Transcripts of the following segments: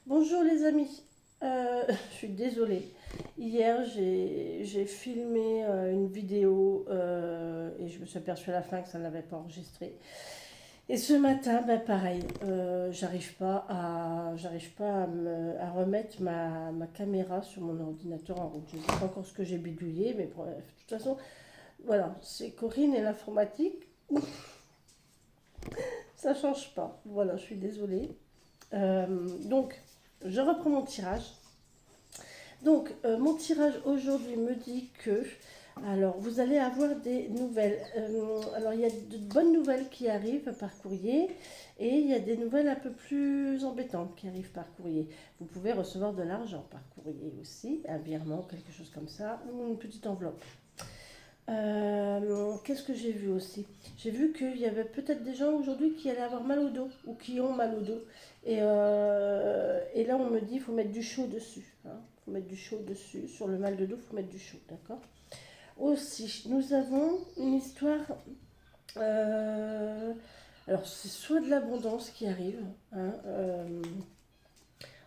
Bonjour les amis. Je suis désolée. Hier, j'ai filmé une vidéo et je me suis aperçue à la fin que ça ne l'avait pas enregistrée. Et ce matin, ben pareil, j'arrive pas à remettre ma caméra sur mon ordinateur en route. Je ne sais pas encore ce que j'ai bidouillé, mais bref, de toute façon, voilà, c'est Corinne et l'informatique, ça change pas. Voilà, je suis désolée. Donc, je reprends mon tirage. Donc, mon tirage aujourd'hui me dit que, alors, vous allez avoir des nouvelles. Alors, il y a de bonnes nouvelles qui arrivent par courrier et il y a des nouvelles un peu plus embêtantes qui arrivent par courrier. Vous pouvez recevoir de l'argent par courrier aussi, un virement, quelque chose comme ça, ou une petite enveloppe. Qu'est-ce que j'ai vu aussi? J'ai vu qu'il y avait peut-être des gens aujourd'hui qui allaient avoir mal au dos ou qui ont mal au dos. Et là, on me dit qu'il faut mettre du chaud dessus. Hein. Faut mettre du chaud dessus. Sur le mal de dos, il faut mettre du chaud. D'accord? Aussi, nous avons une histoire. euh, alors, c'est soit de l'abondance qui arrive. Hein,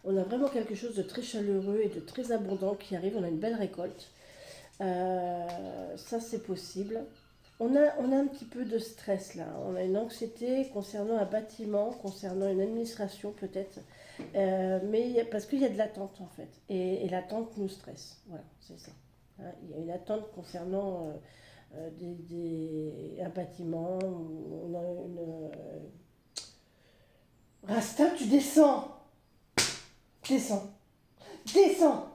on a vraiment quelque chose de très chaleureux et de très abondant qui arrive. On a une belle récolte. Ça, c'est possible. On a un petit peu de stress là. On a une anxiété concernant un bâtiment, concernant une administration peut-être. Parce qu'il y a de l'attente en fait. Et l'attente nous stresse. Voilà, c'est ça. Hein, il y a une attente concernant un bâtiment. On a Rasta, tu descends. Descends. Descends.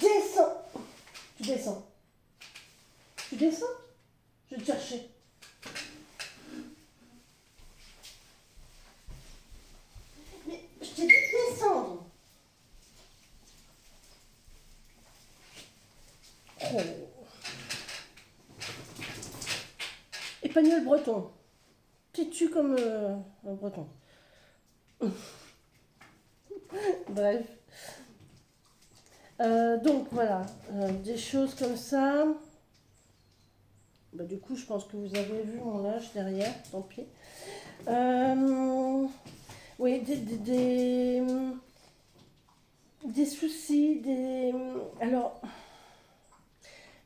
Descends. Tu descends. Tu descends. Je vais te chercher. Mais je t'ai dit de descendre. Oh. Épagnol breton. Têtu comme un breton. Bref. Donc voilà, des choses comme ça. Bah, du coup, je pense que vous avez vu mon âge derrière, tant pis. Oui, des soucis, Alors,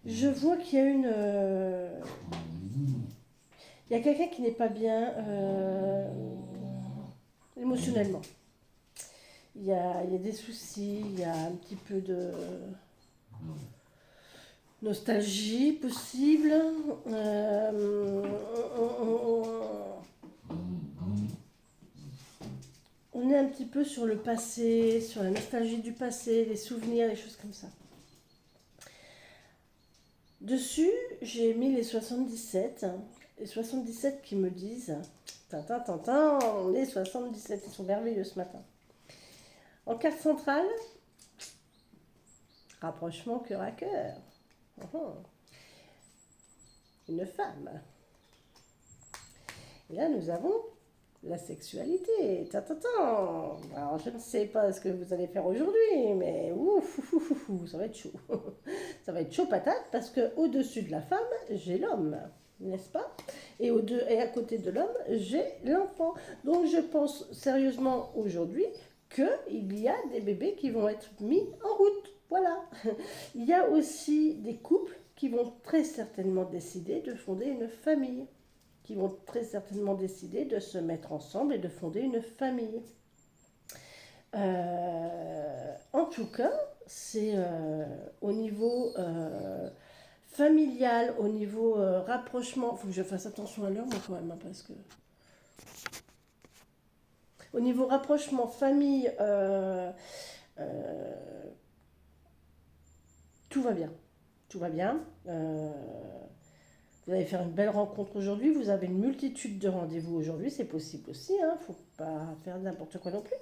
je vois qu'il y a il y a quelqu'un qui n'est pas bien émotionnellement. Il y a des soucis, il y a un petit peu de nostalgie possible. On est un petit peu sur le passé, sur la nostalgie du passé, les souvenirs, les choses comme ça. Dessus, j'ai mis les 77. Les 77 qui me disent Tintin, Tintin, les 77, ils sont merveilleux ce matin. En carte centrale, rapprochement cœur à cœur. Une femme. Et là, nous avons la sexualité. Alors, je ne sais pas ce que vous allez faire aujourd'hui, mais ça va être chaud. Ça va être chaud patate parce que au-dessus de la femme, j'ai l'homme, n'est-ce pas? Et à côté de l'homme, j'ai l'enfant. Donc, je pense sérieusement aujourd'hui qu'il y a des bébés qui vont être mis en route. Voilà. Il y a aussi des couples qui vont très certainement décider de fonder une famille, qui vont très certainement décider de se mettre ensemble et de fonder une famille. En tout cas, c'est au niveau familial, au niveau rapprochement. Il faut que je fasse attention à l'heure, moi, quand même, hein, parce que. Au niveau rapprochement famille, euh, tout va bien. Tout va bien. Vous allez faire une belle rencontre aujourd'hui. Vous avez une multitude de rendez-vous aujourd'hui. C'est possible aussi. Il ne faut pas faire n'importe quoi non plus.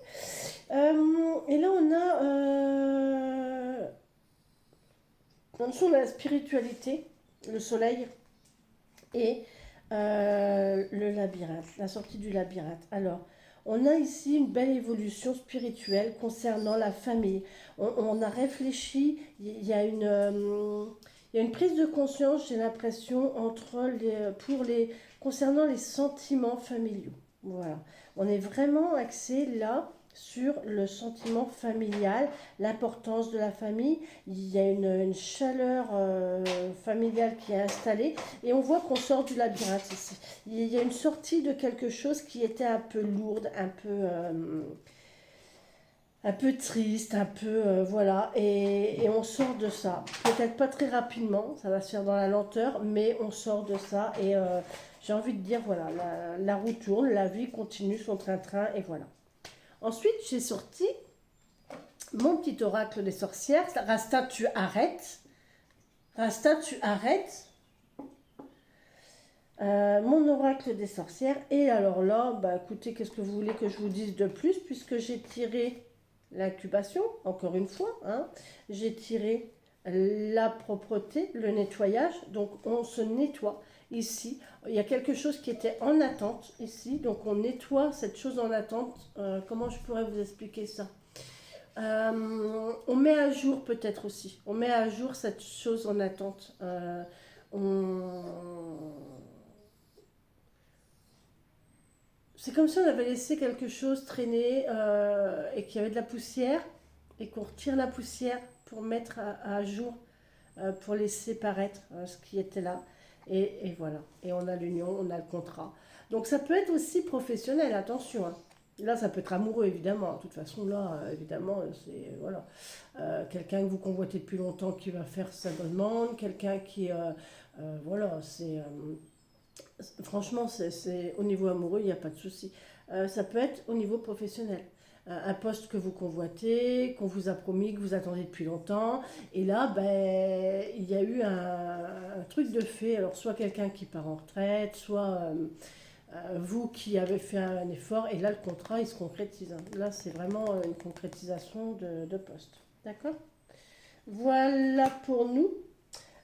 Et là, on a en dessous la spiritualité, le soleil et le labyrinthe, la sortie du labyrinthe. Alors, on a ici une belle évolution spirituelle concernant la famille. On a réfléchi, il y a une prise de conscience, j'ai l'impression, concernant les sentiments familiaux. Voilà. On est vraiment axé là sur le sentiment familial, l'importance de la famille. Il y a une chaleur familiale qui est installée et on voit qu'on sort du labyrinthe ici. Il y a une sortie de quelque chose qui était un peu lourde, un peu triste, un peu voilà, et on sort de ça. Peut-être pas très rapidement, ça va se faire dans la lenteur, mais on sort de ça et j'ai envie de dire voilà, la roue tourne, la vie continue son train-train et voilà. Ensuite, j'ai sorti mon petit oracle des sorcières. Rasta, tu arrêtes. Rasta, tu arrêtes. Mon oracle des sorcières. Et alors là, bah écoutez, qu'est-ce que vous voulez que je vous dise de plus, puisque j'ai tiré l'incubation, encore une fois. Hein, j'ai tiré la propreté, le nettoyage. Donc on se nettoie ici. Il y a quelque chose qui était en attente ici. Donc on nettoie cette chose en attente. Comment je pourrais vous expliquer ça? On met à jour peut-être aussi. On met à jour cette chose en attente. On... C'est comme si on avait laissé quelque chose traîner et qu'il y avait de la poussière et qu'on retire la poussière pour mettre à jour, pour laisser paraître ce qui était là. Et voilà. Et on a l'union, on a le contrat. Donc ça peut être aussi professionnel, attention. Hein. Là, ça peut être amoureux, évidemment. De toute façon, là, évidemment, c'est voilà. Quelqu'un que vous convoitez depuis longtemps qui va faire sa demande, quelqu'un qui, voilà, c'est franchement, au niveau amoureux, il n'y a pas de souci. Ça peut être au niveau professionnel. Un poste que vous convoitez, qu'on vous a promis, que vous attendez depuis longtemps. Et là, ben, il y a eu un truc de fait. Alors, soit quelqu'un qui part en retraite, soit vous qui avez fait un effort. Et là, le contrat, il se concrétise. Hein. Là, c'est vraiment une concrétisation de poste. D'accord? Voilà pour nous.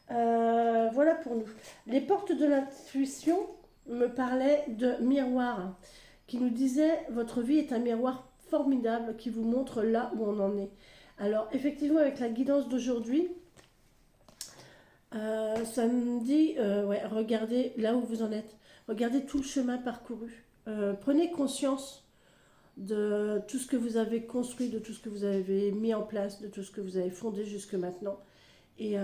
Voilà pour nous. Les portes de l'intuition me parlaient de miroir, qui nous disait votre vie est un miroir formidable qui vous montre là où on en est. Alors effectivement avec la guidance d'aujourd'hui, ça me dit ouais, regardez là où vous en êtes, regardez tout le chemin parcouru. Prenez conscience de tout ce que vous avez construit, de tout ce que vous avez mis en place, de tout ce que vous avez fondé jusque maintenant. Et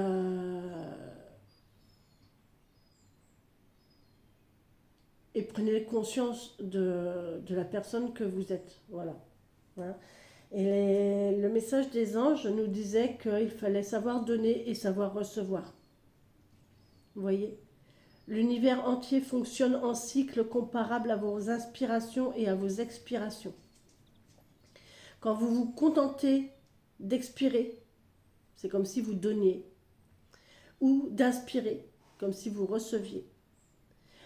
et prenez conscience de la personne que vous êtes. Voilà. Voilà. Et le message des anges nous disait qu'il fallait savoir donner et savoir recevoir. Vous voyez? L'univers entier fonctionne en cycle comparable à vos inspirations et à vos expirations. Quand vous vous contentez d'expirer, c'est comme si vous donniez, ou d'inspirer, comme si vous receviez.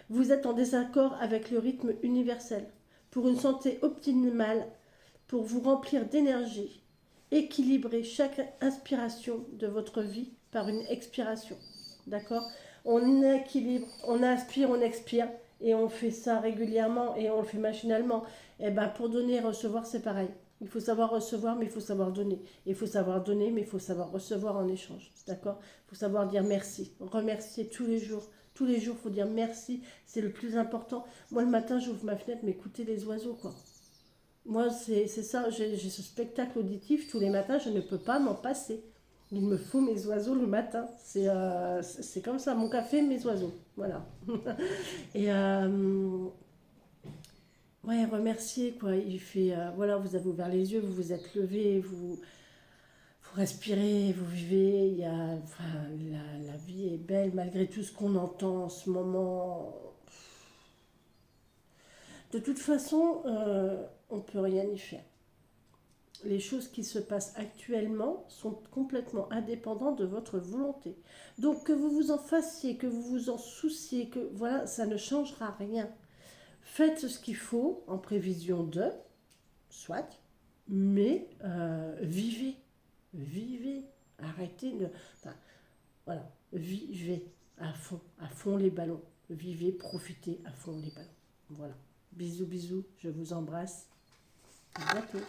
Vous êtes en désaccord avec le rythme universel. Pour une santé optimale, pour vous remplir d'énergie, équilibrez chaque inspiration de votre vie par une expiration. D'accord? On équilibre, on inspire, on expire, et on fait ça régulièrement et on le fait machinalement. Et ben pour donner et recevoir, c'est pareil. Il faut savoir recevoir, mais il faut savoir donner. Il faut savoir donner, mais il faut savoir recevoir en échange. D'accord? Il faut savoir dire merci. Remercier tous les jours. Tous les jours, il faut dire merci. C'est le plus important. Moi, le matin, j'ouvre ma fenêtre, mais écoutez les oiseaux, quoi. Moi, c'est ça. J'ai ce spectacle auditif tous les matins. Je ne peux pas m'en passer. Il me faut mes oiseaux le matin. C'est comme ça. Mon café, mes oiseaux. Voilà. Et ouais, remercier, quoi. Il fait, voilà, vous avez ouvert les yeux, vous vous êtes levé, vous respirez, vous vivez. Il y a, enfin, la vie est belle malgré tout ce qu'on entend en ce moment. De toute façon, on ne peut rien y faire. Les choses qui se passent actuellement sont complètement indépendantes de votre volonté. Donc que vous vous en fassiez, que vous vous en souciez, que voilà, ça ne changera rien. Faites ce qu'il faut en prévision de, soit, mais vivez, vivez, arrêtez de, enfin, voilà, vivez à fond les ballons, vivez, profitez à fond les ballons. Voilà. Bisous, bisous, je vous embrasse. À bientôt.